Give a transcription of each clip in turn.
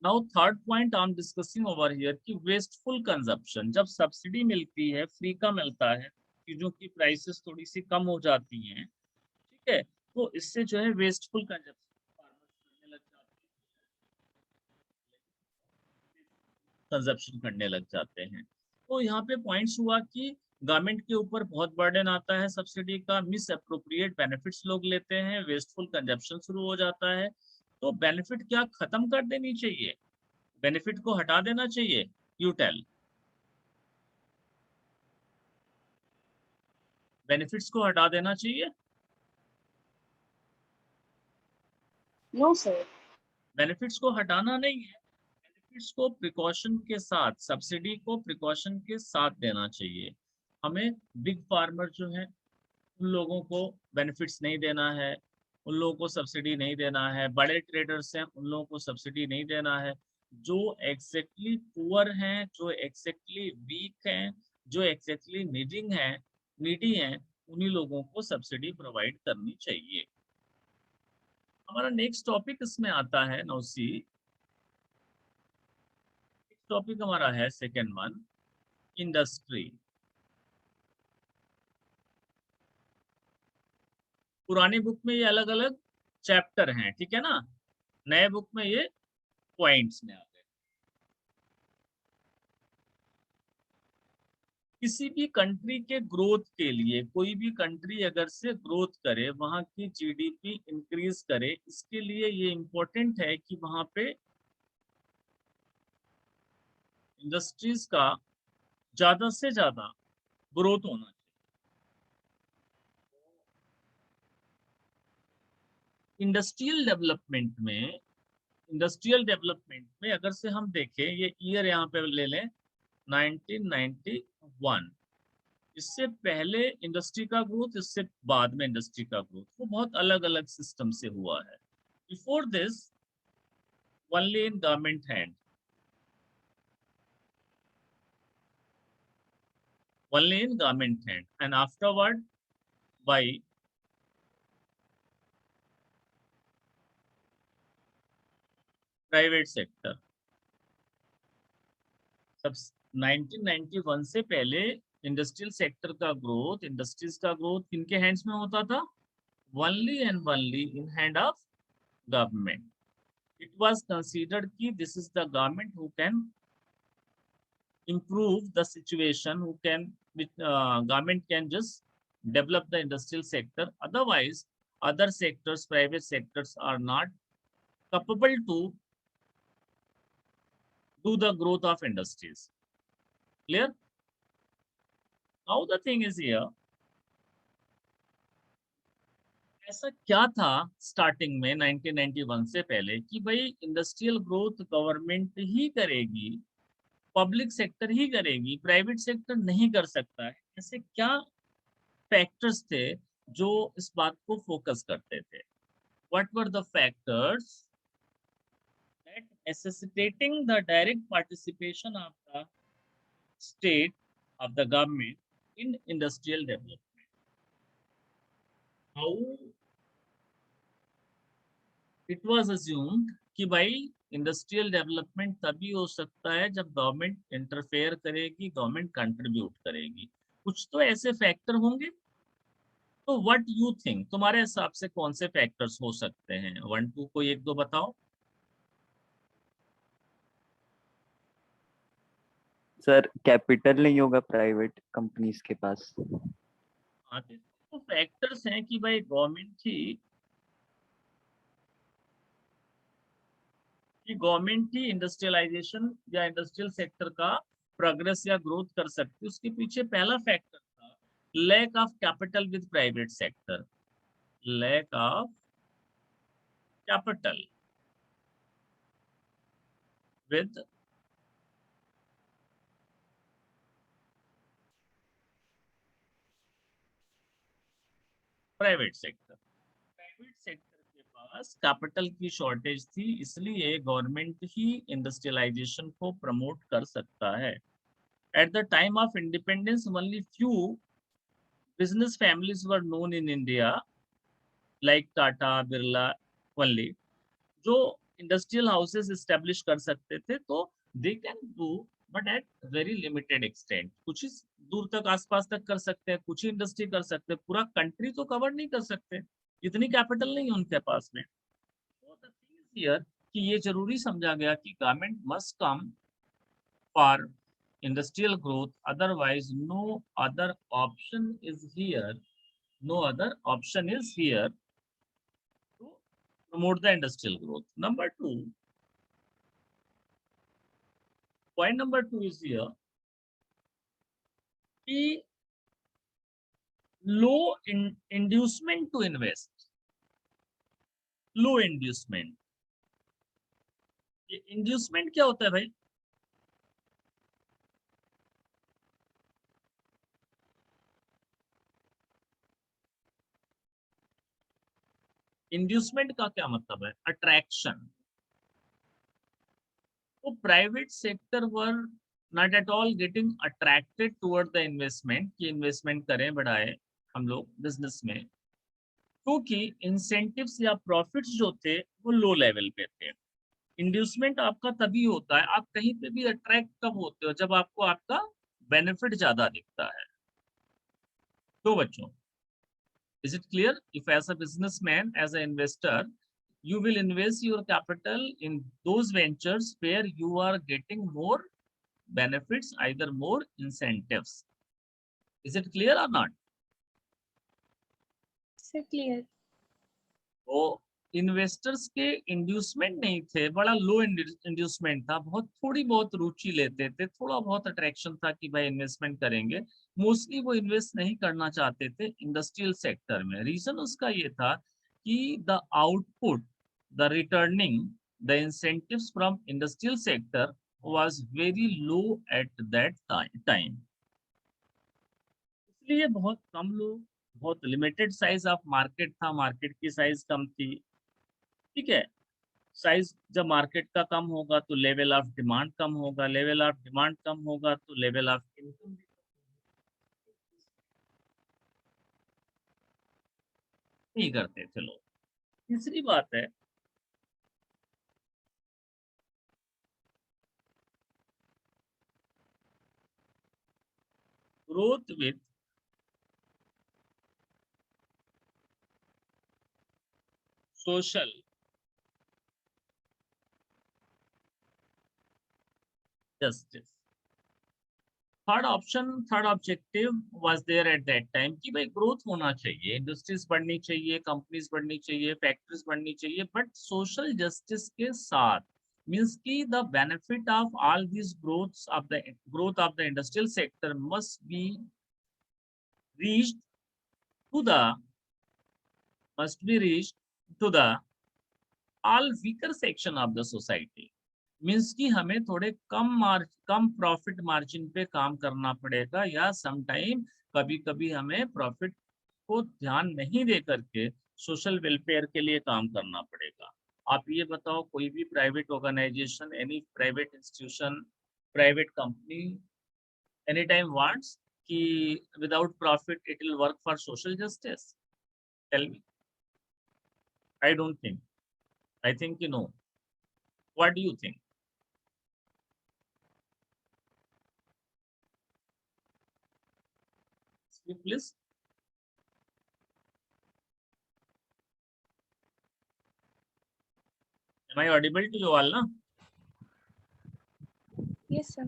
Now third point I am discussing over here कि wasteful consumption, जब subsidy मिलती है, फ्री का मिलता है, चीजों की प्राइसेस थोड़ी सी कम हो जाती हैं, ठीक है, तो इससे जो है वेस्टफुल कंजप्शन करने लग जाते हैं। तो यहाँ पे पॉइंट्स हुआ कि गवर्नमेंट के ऊपर बहुत बर्डन आता है सब्सिडी का, मिस अप्रोप्रिएट बेनिफिट्स लोग लेते हैं, वेस्टफुल कंजप्शन शुरू हो जाता है। तो बेनिफिट क्या खत्म कर देनी चाहिए, बेनिफिट को हटा देना चाहिए? यू टेल, बेनिफिट्स को हटा देना चाहिए? No sir. बेनिफिट्स को हटाना नहीं है, बेनिफिट्स को प्रिकॉशन के साथ, सब्सिडी को प्रिकॉशन के साथ देना चाहिए। हमें बिग फार्मर जो है उन लोगों को बेनिफिट्स नहीं देना है, उन लोगों को सब्सिडी नहीं देना है, बड़े ट्रेडर्स हैं उन लोगों को सब्सिडी नहीं देना है। जो एग्जैक्टली पुअर हैं, जो एग्जैक्टली वीक हैं, जो एग्जैक्टली नीडी हैं, उन्हीं लोगों को सब्सिडी प्रोवाइड करनी चाहिए। हमारा नेक्स्ट टॉपिक इसमें आता है नौसी, टॉपिक हमारा है सेकेंड वन, इंडस्ट्री। पुरानी बुक में ये अलग अलग चैप्टर हैं, ठीक है ना, नए बुक में ये पॉइंट्स में आते हैं। किसी भी कंट्री के ग्रोथ के लिए, कोई भी कंट्री अगर से ग्रोथ करे, वहां की जीडीपी इंक्रीज करे, इसके लिए ये इंपॉर्टेंट है कि वहां पे इंडस्ट्रीज का ज्यादा से ज्यादा ग्रोथ होना चाहिए। इंडस्ट्रियल डेवलपमेंट में अगर से हम देखें, ये ईयर यहाँ पे ले लें 1991, इससे पहले इंडस्ट्री का ग्रोथ, इससे बाद में इंडस्ट्री का ग्रोथ, वो बहुत अलग अलग सिस्टम से हुआ है। Before this only in government hand, only in government hand, and afterward by private sector। सब 1991 से पहले इंडस्ट्रियल सेक्टर का ग्रोथ, इंडस्ट्रीज का ग्रोथ किनके हैंड्स में होता था? Only and only in hand of government. It was considered कि this is the government who can improve the situation, who can government can just develop the industrial sector, otherwise other sectors, private sectors are not capable to do the growth of industries. Clear? Now the thing is here, ऐसा क्या था starting में 1991 से पहले कि भाई industrial growth government ही करेगी, public sector ही करेगी, प्राइवेट सेक्टर नहीं कर सकता है? ऐसे क्या फैक्टर्स थे जो इस बात को फोकस करते थे? What were the factors that necessitating the direct participation of the state, of the government in industrial development? How it was assumed कि भाई इंडस्ट्रियल डेवलपमेंट तभी हो सकता है जब गवर्नमेंट इंटरफेयर करेगी, गवर्नमेंट कंट्रीब्यूट करेगी। कुछ तो ऐसे फैक्टर होंगे। तो व्हाट यू थिंक, तुम्हारे हिसाब से कौन से फैक्टर्स हो सकते हैं? वन टू कोई एक दो बताओ। सर कैपिटल नहीं होगा प्राइवेट कंपनीज के पास। हाँ, तो फैक्टर्स हैं कि भाई गवर्नमेंट ही इंडस्ट्रियलाइजेशन या इंडस्ट्रियल सेक्टर का प्रोग्रेस या ग्रोथ कर सकती है। उसके पीछे पहला फैक्टर था lack of capital with private sector, lack of capital with private sector. Private sector के पास कैपिटल की शॉर्टेज थी, इसलिए गवर्नमेंट ही इंडस्ट्रियलाइजेशन को प्रमोट कर सकता है। At the time of independence only few business families were known in India, like Tata, Birla only, जो इंडस्ट्रियल हाउसेस एस्टेब्लिश कर सकते थे, तो they can do but at very limited extent. कुछ ही दूर तक आसपास तक कर सकते हैं, कुछ ही इंडस्ट्री कर सकते हैं, पूरा कंट्री तो कवर नहीं कर सकते, इतनी कैपिटल नहीं है उनके पास में। तो द थिंग इज हियर कि ये जरूरी समझा गया कि government must come for industrial growth, otherwise no other option is here, no other option is here to promote the industrial growth. Number two, point number two is here, कि low inducement to invest, low inducement। ये inducement क्या होता है भाई? Inducement का क्या मतलब है? अट्रैक्शन। तो private sector were not at all getting attracted toward the investment, कि इन्वेस्टमेंट करें, बढ़ाए हम लोग बिजनेस में, क्योंकि इंसेंटिव्स या प्रॉफिट्स जो थे वो लो लेवल पे थे। इंड्यूसमेंट आपका तभी होता है, आप कहीं पे भी अट्रैक्ट कब होते हो, जब आपको आपका बेनिफिट ज्यादा दिखता है। तो बच्चों, is it clear? If as a businessman, as an investor, you will invest your capital in those ventures where you are getting more benefits, either more incentives. Is it clear or not? Sir, clear. तो investors के inducement नहीं थे, बड़ा लो inducement था, बहुत थोड़ी बहुत रुचि लेते थे, थोड़ा बहुत अट्रैक्शन था कि भाई इन्वेस्टमेंट करेंगे। मोस्टली वो इन्वेस्ट नहीं करना चाहते थे इंडस्ट्रियल सेक्टर में। रीजन उसका ये था कि the output, the returning, the incentives from industrial sector was very low eight that time. इसलिए बहुत कम लोग, बहुत लिमिटेड साइज ऑफ मार्केट था, मार्केट की साइज कम थी। ठीक है, साइज जब मार्केट का कम होगा तो लेवल ऑफ डिमांड कम होगा, लेवल ऑफ डिमांड कम होगा तो लेवल ऑफ इनकम नहीं करते थे लोग। तीसरी बात है, growth with social justice. Third option, third objective was there at that time कि भाई ग्रोथ होना चाहिए, इंडस्ट्रीज बढ़नी चाहिए, कंपनीज बढ़नी चाहिए, फैक्ट्रीज बढ़नी चाहिए, बट सोशल जस्टिस के साथ। मींस कि the benefit of all this growth of the industrial sector must be reached to the must be reached to the all weaker section of the society। Means कि हमें थोड़े कम profit margin पे काम करना पड़ेगा, या समटाइम कभी कभी हमें प्रॉफिट को ध्यान नहीं दे करके सोशल वेलफेयर के लिए काम करना पड़ेगा। आप ये बताओ, कोई भी private organization, any private institution, private company any time wants कि without profit it will work for social justice? Tell me. I don't think. I think you know. What do you think? Speak, please. Am I audible to you all? No? Yes, sir.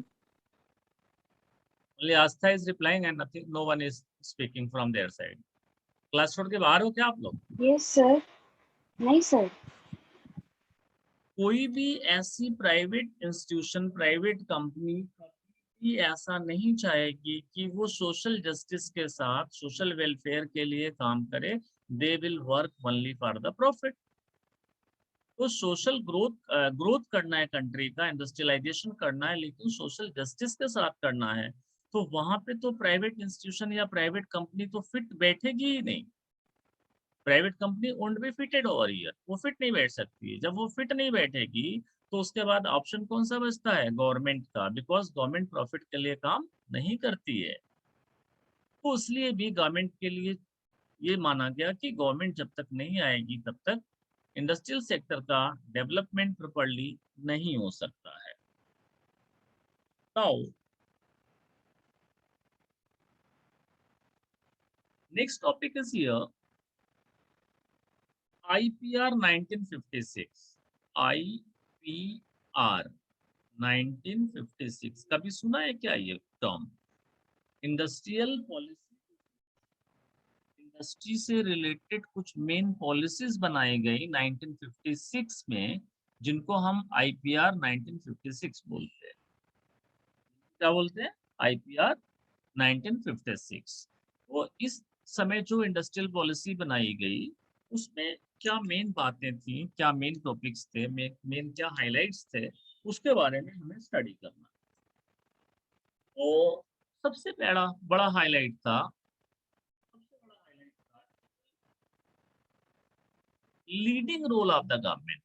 Only Astha is replying and nothing. No one is speaking from their side. Class छोड़ के बाहर हो क्या आप लोग? Yes, sir. नहीं sir. कोई भी ऐसी प्राइवेट इंस्टीट्यूशन, प्राइवेट कंपनी भी ऐसा नहीं चाहेगी कि वो सोशल जस्टिस के साथ सोशल वेलफेयर के लिए काम करे। They will work only for the profit. तो सोशल ग्रोथ करना है कंट्री का, इंडस्ट्रियलाइजेशन करना है, लेकिन सोशल जस्टिस के साथ करना है, तो वहां पे तो प्राइवेट इंस्टीट्यूशन या प्राइवेट कंपनी तो फिट बैठेगी ही नहीं। Private company won't be fitted over here, वो फिट नहीं बैठ सकती है। जब वो फिट नहीं बैठेगी तो उसके बाद ऑप्शन कौन सा बचता है? गवर्नमेंट का, बिकॉज गवर्नमेंट प्रॉफिट के लिए काम नहीं करती है। तो इसलिए भी गवर्नमेंट के लिए ये माना गया कि गवर्नमेंट जब तक नहीं आएगी तब तक इंडस्ट्रियल सेक्टर का डेवलपमेंट प्रॉपर्ली नहीं हो सकता है। Now next topic is here IPR 1956। IPR 1956 कभी सुना है क्या ये टर्म? इंडस्ट्रियल पॉलिसी, इंडस्ट्री से रिलेटेड कुछ मेन पॉलिसीज बनाई गई 1956 में, जिनको हम IPR 1956 बोलते हैं। क्या बोलते हैं? IPR 1956। तो इस समय जो इंडस्ट्रियल पॉलिसी बनाई गई, उसमें क्या मेन बातें थी, क्या मेन टॉपिक्स थे, मेन क्या हाइलाइट्स थे, उसके बारे में हमें स्टडी करना। तो सबसे बड़ा हाईलाइट था, leading role of the government.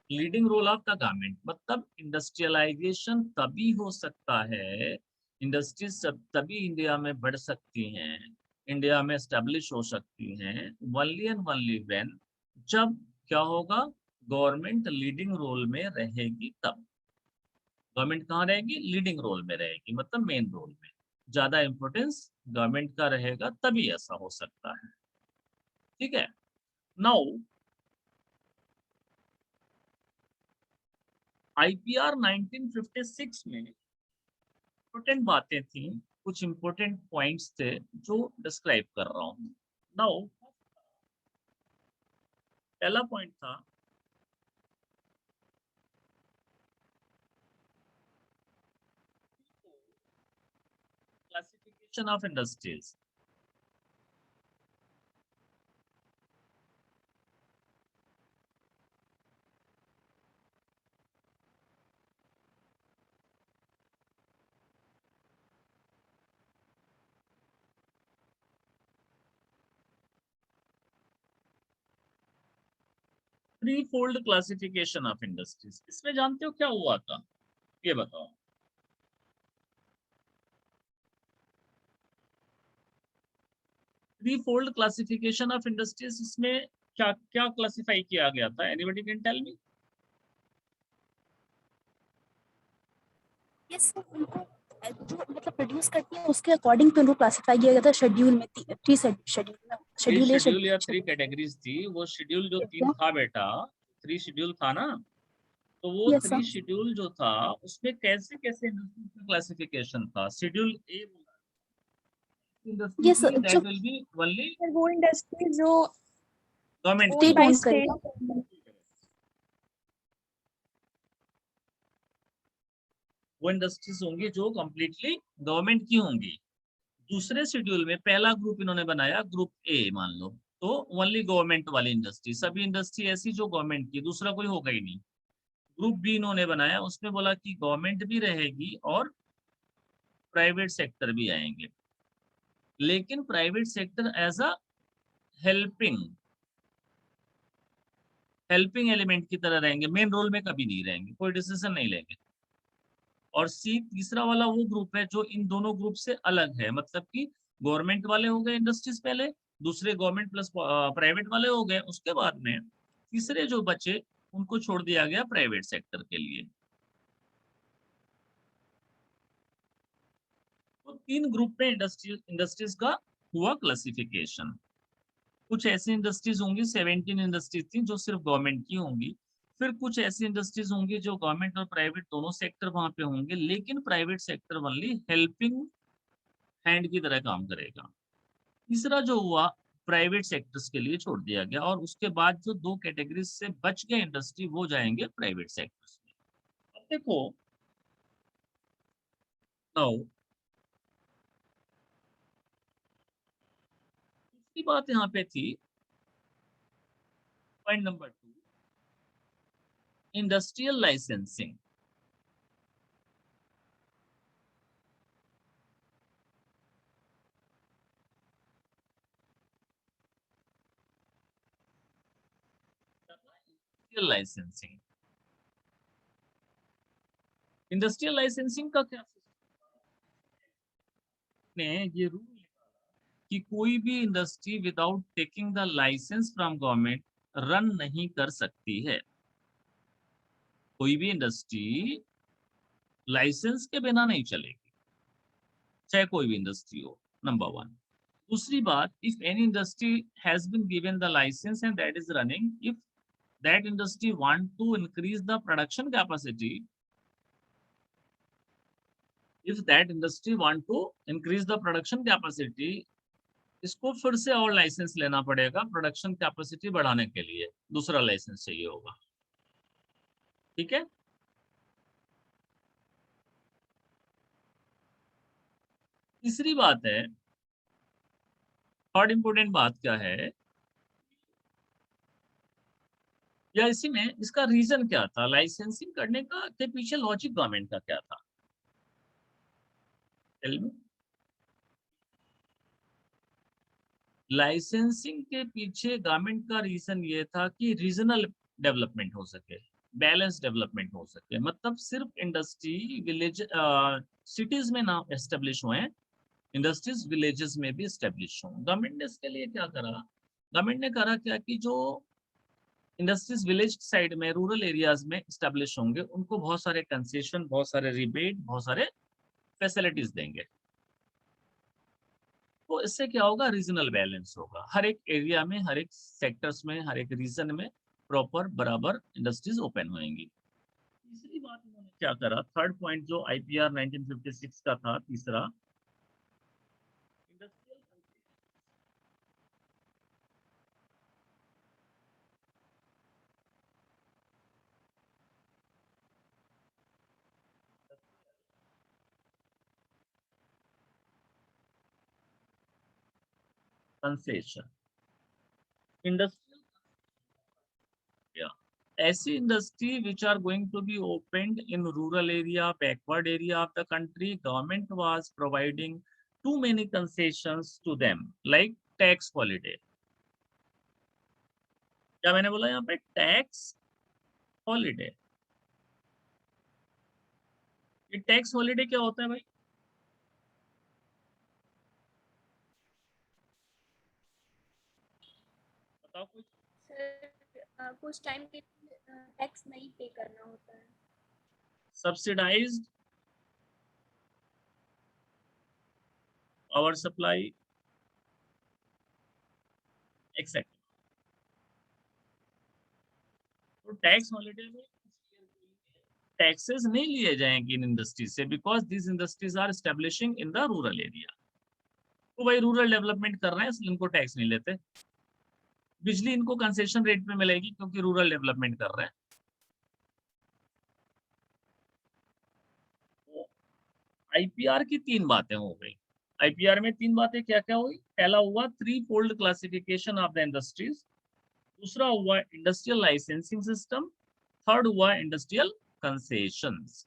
Leading role of the government मतलब इंडस्ट्रियलाइजेशन तभी हो सकता है, इंडस्ट्रीज तभी इंडिया में बढ़ सकती हैं, इंडिया में एस्टेब्लिश हो सकती हैं, ओनली एंड ओनली व्हेन, जब क्या होगा, गवर्नमेंट लीडिंग रोल में रहेगी तब। गवर्नमेंट कहाँ रहेगी? लीडिंग रोल में रहेगी, मतलब मेन रोल में, ज्यादा इंपॉर्टेंस गवर्नमेंट का रहेगा, तभी ऐसा हो सकता है। ठीक है। नाउ IPR 1956 में इंपॉर्टेंट बातें थी, कुछ इंपॉर्टेंट पॉइंट्स थे जो डिस्क्राइब कर रहा हूँ। नाउ पहला पॉइंट था classification of industries. Three fold classification of industries, इसमें जानते हो क्या हुआ था? ये बताओ। Three fold classification of industries, इसमें क्या क्या क्लासिफाई किया गया था? Anybody can tell me? Yes sir, उनको जो मतलब प्रोड्यूस करती है उसके अकॉर्डिंग पे उनको क्लासिफाई किया गया था शेड्यूल में, थ्री शेड्यूल में, शेड्यूल ए, शेड्यूल या थ्री कैटेगरीज थी, वो शेड्यूल जो तीन था बेटा, थ्री शेड्यूल था ना, तो वो यस थ्री सर, शेड्यूल जो था उसमें कैसे कैसे इंडस्ट्री का क्लासिफिकेशन था। शेड्यूल ए इंडस्ट्री यस की, सर, जो that will be only sir वो इंडस्ट्री जो गवर्नमेंट की ओन स्टेट बाय ओन होगी। करेगा। स्टेट। वो इंडस्ट्रीज होंगी जो कंप्लीटली गवर्नमेंट की होंगी। दूसरे शेड्यूल में पहला ग्रुप इन्होंने बनाया, ग्रुप ए मान लो, तो ओनली गवर्नमेंट वाली इंडस्ट्री, सभी इंडस्ट्री ऐसी जो गवर्नमेंट की, दूसरा कोई होगा ही नहीं। ग्रुप बी इन्होंने बनाया, उसमें बोला कि गवर्नमेंट भी रहेगी और प्राइवेट सेक्टर भी आएंगे, लेकिन private sector as a helping helping element की तरह रहेंगे, मेन रोल में कभी नहीं रहेंगे, कोई डिसीजन नहीं लेंगे। और सी तीसरा वाला वो ग्रुप है जो इन दोनों ग्रुप से अलग है, मतलब कि गवर्नमेंट वाले हो गए इंडस्ट्रीज पहले, दूसरे गवर्नमेंट प्लस प्राइवेट वाले हो गए, उसके बाद में तीसरे जो बचे उनको छोड़ दिया गया प्राइवेट सेक्टर के लिए। तो तीन ग्रुप में इंडस्ट्रीज का हुआ क्लासिफिकेशन। कुछ ऐसी इंडस्ट्रीज होंगी, 17 इंडस्ट्रीज थी जो सिर्फ गवर्नमेंट की होंगी, फिर कुछ ऐसी इंडस्ट्रीज होंगी जो गवर्नमेंट और प्राइवेट दोनों सेक्टर वहां पे होंगे, लेकिन private sector only helping hand की तरह काम करेगा। तीसरा जो हुआ प्राइवेट सेक्टर्स के लिए छोड़ दिया गया, और उसके बाद जो दो कैटेगरीज से बच गए इंडस्ट्री, वो जाएंगे प्राइवेट सेक्टर्स में। अब देखो, नाउ दूसरी बात यहाँ पे थी, point number 2, industrial licensing. Licensing industrial licensing का क्या ने ये रूल निकाला कि कोई भी industry without taking the license from government run नहीं कर सकती है। कोई भी इंडस्ट्री लाइसेंस के बिना नहीं चलेगी, चाहे कोई भी इंडस्ट्री हो, नंबर वन। दूसरी बात, if any industry has been given the license and that is running, if that industry want to increase the production capacity, if that industry want to increase the production capacity, इसको फिर से और licence लेना पड़ेगा production capacity बढ़ाने के लिए, दूसरा लाइसेंस चाहिए होगा। ठीक है, तीसरी बात है, थर्ड इंपोर्टेंट बात क्या है, या इसी में इसका रीजन क्या था, लाइसेंसिंग करने का के पीछे लॉजिक गवर्नमेंट का क्या था? लाइसेंसिंग के पीछे गवर्नमेंट का रीजन ये था कि रीजनल डेवलपमेंट हो सके, बैलेंस डेवलपमेंट हो सके। मतलब सिर्फ इंडस्ट्री विलेज सिटीज में ना एस्टेब्लिश हुए, इंडस्ट्रीज विलेजेस में भी एस्टेब्लिश हों। गवर्नमेंट ने इसके लिए क्या करा, गवर्नमेंट ने करा क्या कि जो इंडस्ट्रीज विलेज साइड में रूरल एरियाज में एस्टेब्लिश होंगे उनको बहुत सारे कंसेशन, बहुत सारे रिबेट, बहुत सारे फैसिलिटीज देंगे। तो इससे क्या होगा, रीजनल बैलेंस होगा, हर एक एरिया में, हर एक सेक्टर्स में, हर एक रीजन में प्रॉपर बराबर इंडस्ट्रीज ओपन होंगी। तीसरी बात उन्होंने क्या करा, थर्ड पॉइंट जो आईपीआर 1956 का था, तीसरा, इंडस्ट्रियल कंसेशन, इंडस्ट्रियल, ऐसी industry which are going to be opened in rural area, backward area of the country, government was providing too many concessions to them, like tax holiday। क्या मैंने बोला यहाँ पे, टैक्स हॉलीडे। ये tax holiday क्या होता है भाई? बताओ कुछ। सर कुछ टाइम के टैक्स नहीं पे करना होता है। Subsidized power supply etcetera. तो टैक्स हॉलीडे में टैक्सेस नहीं लिए जाएंगे इन इंडस्ट्रीज से, because this industries are establishing in the rural area. तो भाई रूरल डेवलपमेंट कर रहे हैं इसलिए इनको टैक्स नहीं लेते। बिजली इनको कंसेशन रेट पे मिलेगी क्योंकि रूरल डेवलपमेंट कर रहे हैं। तो आईपीआर की तीन बातें हो गई। आईपीआर में तीन बातें क्या क्या हुई, पहला हुआ three fold classification of the industries, दूसरा हुआ इंडस्ट्रियल लाइसेंसिंग सिस्टम, थर्ड हुआ इंडस्ट्रियल कंसेशंस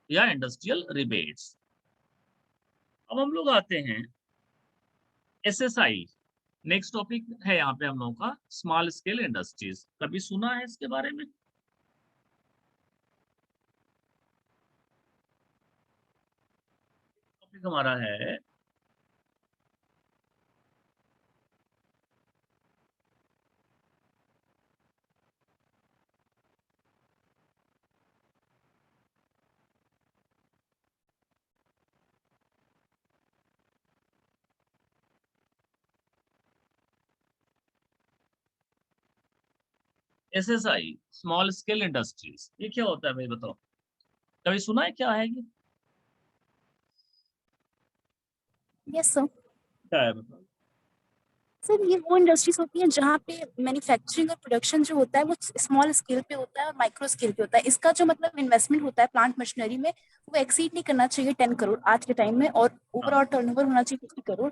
या इंडस्ट्रियल रिबेट्स। अब हम लोग आते हैं एसएसआई, नेक्स्ट टॉपिक है यहाँ पे हम लोगों का, स्मॉल स्केल इंडस्ट्रीज। कभी सुना है इसके बारे में? टॉपिक हमारा है एसएसआई, स्मॉल स्केल इंडस्ट्रीज। ये क्या होता है भाई बताओ, कभी सुना है, क्या है ये? Yes sir. क्या है बताओ? सर ये वो इंडस्ट्रीज होती हैं जहाँ पे मैन्युफैक्चरिंग और प्रोडक्शन जो होता है वो स्मॉल स्केल पे होता है और माइक्रो स्केल पे होता है। इसका जो मतलब इन्वेस्टमेंट होता है प्लांट मशीनरी में वो एक्सीड नहीं करना चाहिए 10 करोड़ आज के टाइम में, और ओवरऑल टर्नओवर होना चाहिए 50 करोड़।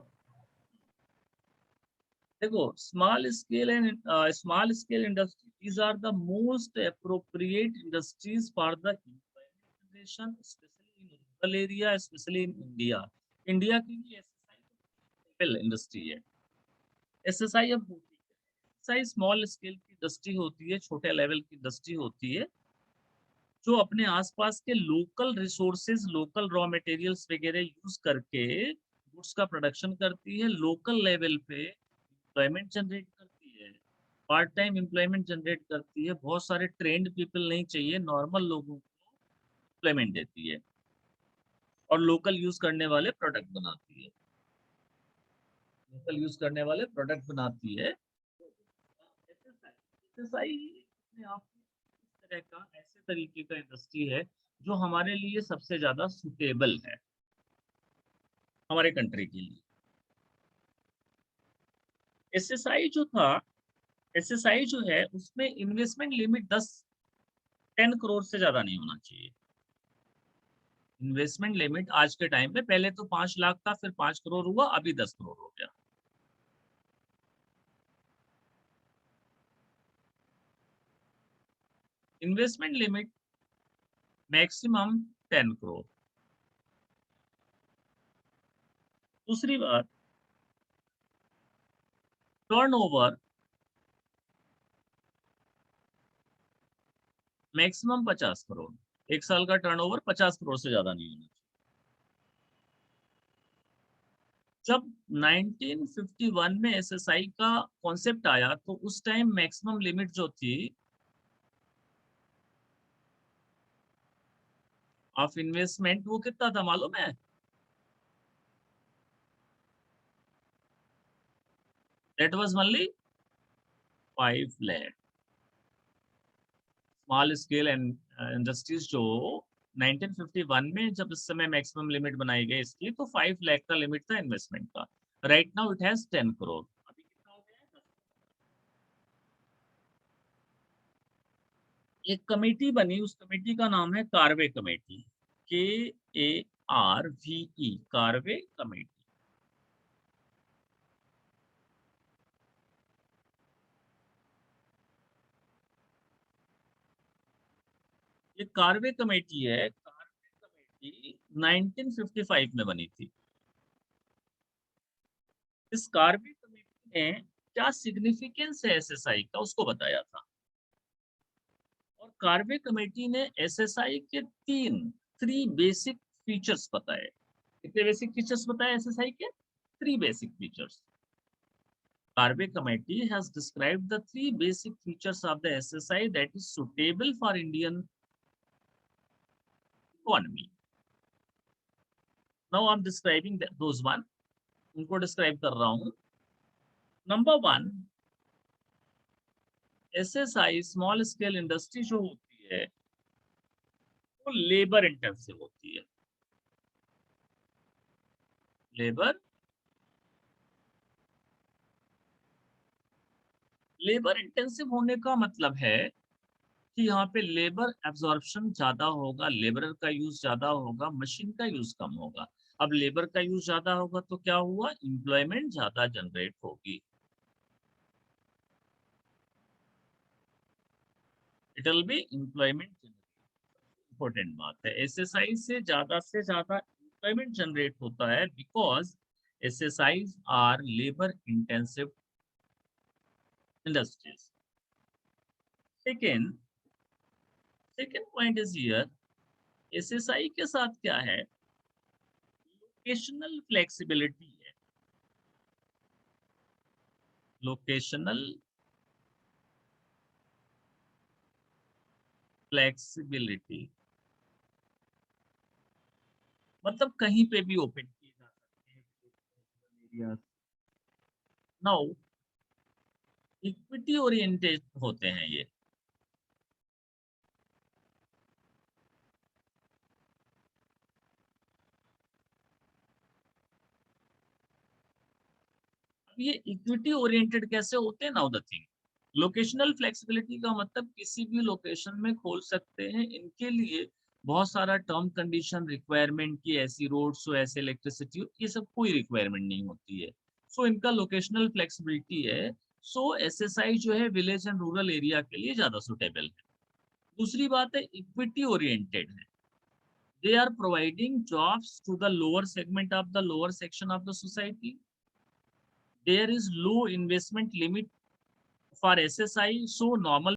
देखो, small scale industry, these are the most appropriate industries for the generation, especially in rural area, especially in India। India की भी एसएसआई इंडस्ट्री है। एसएसआई अब होती है, एसएसआई स्मॉल स्केल की इंडस्ट्री होती है, छोटे लेवल की इंडस्ट्री होती है जो अपने आसपास के local resources, local raw materials वगैरह यूज करके गुड्स का प्रोडक्शन करती है, लोकल लेवल पे एम्प्लॉयमेंट जनरेट करती है, पार्ट टाइम एम्प्लॉयमेंट जनरेट करती है, बहुत सारे ट्रेंड पीपल नहीं चाहिए, नॉर्मल लोगों को एम्प्लॉयमेंट देती है और लोकल यूज करने वाले प्रोडक्ट बनाती है, लोकल यूज करने वाले प्रोडक्ट बनाती है। एसएसआई अपने आप में इस तरह का, ऐसे तरीके का इंडस्ट्री है जो हमारे लिए सबसे ज्यादा सुटेबल है हमारे कंट्री के लिए। एसएसआई जो था, एसएसआई जो है उसमें इन्वेस्टमेंट लिमिट 10 करोड़ से ज्यादा नहीं होना चाहिए। इन्वेस्टमेंट लिमिट आज के टाइम में, पहले तो 5 लाख था, फिर 5 करोड़ हुआ, अभी 10 करोड़ हो गया। Investment limit maximum 10 crore. दूसरी बात, टर्नओवर मैक्सिमम 50 करोड़। एक साल का टर्नओवर 50 करोड़ से ज्यादा नहीं होना चाहिए। जब 1951 में एसएसआई का कॉन्सेप्ट आया तो उस टाइम मैक्सिमम लिमिट जो थी ऑफ इन्वेस्टमेंट, वो कितना था मालूम है? That was only 5 lakh. Small scale and industries जो 1951 में जब इस समय मैक्सिमम लिमिट बनाई गई इसकी, तो 5 लाख का लिमिट था इन्वेस्टमेंट का। Right now it has 10 crore. अभी कितना हो गया है? एक कमेटी बनी, उस कमेटी का नाम है Karve committee, KARVE, Karve committee. ये कार्वे कमेटी है, कार्वे कमेटी 1955 में बनी थी। इस कार्वे कमेटी ने क्या सिग्निफिकेंस है एसएसआई का उसको बताया था, और कार्वे कमेटी ने एसएसआई के 3 बेसिक फीचर्स बताए। कितने बेसिक फीचर्स बताए एसएसआई के? 3 basic features. Carve committee has described the 3 basic features of the SSI that is suitable for Indian economy. Now I'm describing those one. उनको describe कर रहा हूँ। Number 1, SSI small scale industry जो होती है वो लेबर इंटेंसिव होती है। लेबर इंटेंसिव होने का मतलब है कि यहाँ पे लेबर एब्जॉर्प्शन ज्यादा होगा, लेबर का यूज ज्यादा होगा, मशीन का यूज कम होगा। अब लेबर का यूज ज्यादा होगा तो क्या हुआ? एम्प्लॉयमेंट ज्यादा जनरेट होगी। It will be employment generate. Important बात है, एसएसआई से ज्यादा एम्प्लॉयमेंट जनरेट होता है because SSIs are labour intensive industries. Second point is here, SSI के साथ क्या है? लोकेशनल फ्लेक्सिबिलिटी है। लोकेशनल फ्लेक्सिबिलिटी मतलब कहीं पे भी ओपन किए जा सकते हैं। नाउ इक्विटी ओरिएंटेड होते हैं ये। ये इक्विटी ओरिएंटेड कैसे होते हैं? Now the thing, locational flexibility का मतलब किसी भी लोकेशन में खोल सकते हैं। इनके लिए बहुत सारा टर्म कंडीशन रिक्वायरमेंट की, ऐसी रोड्स हो, ऐसे इलेक्ट्रिसिटी हो, ये सब कोई रिक्वायरमेंट नहीं होती है। सो इनका लोकेशनल फ्लेक्सिबिलिटी है। सो एसएसआई जो है विलेज एंड रूरल एरिया के लिए ज्यादा सुटेबल है। दूसरी बात है इक्विटी ओरिएंटेड है। They are providing jobs to the lower segment of the lower section of the society. There is low investment limit for SSI, so normal